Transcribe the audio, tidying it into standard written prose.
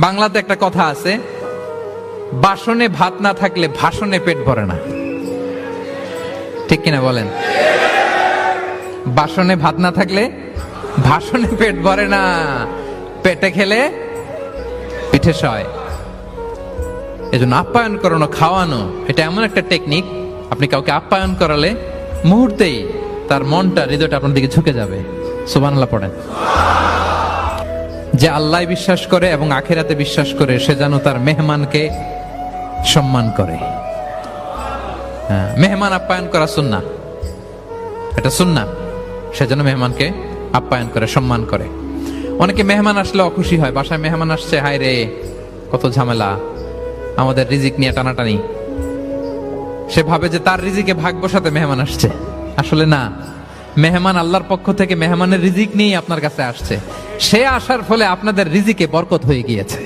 বাংলাতে একটা কথা আছে, বাসনে ভাত না থাকলে ভাষণে পেট ভরে না। ঠিক কিনা বলেন? বাসনে ভাত না থাকলে ভাষণে পেট ভরে না, পেটে খেলে পিঠে সয়। এজন্য আপ্যায়ন করানো, খাওয়ানো এটা এমন একটা টেকনিক, আপনি কাউকে আপ্যায়ন করালে মুহূর্তেই তার মনটা, হৃদয়টা আপনার দিকে ঝুঁকে যাবে। সুবহানাল্লাহ পড়েন। যে আল্লাহ বিশ্বাস করে এবং আখিরাতে বিশ্বাস করে সে যেন তার মেহমানকে সম্মান করে। মেহমান আপ্যায়ন করা সুন্নাহ, এটা সুন্নাহ। সে যেন মেহমানকে আপ্যায়ন করে, সম্মান করে। অনেকে মেহমান আসলে অখুশি হয়, বাসায় মেহমান আসছে, হায় রে কত ঝামেলা, আমাদের রিজিক নিয়ে টানাটানি। সে ভাবে যে তার রিজিকে ভাগ বসাতে মেহমান আসছে। আসলে না, মেহমান আল্লাহর পক্ষ থেকে মেহমানের রিজিক নিয়েই আপনার কাছে আসছে। সে আসার ফলে আপনাদের রিজিকে বরকত হয়ে গিয়েছে।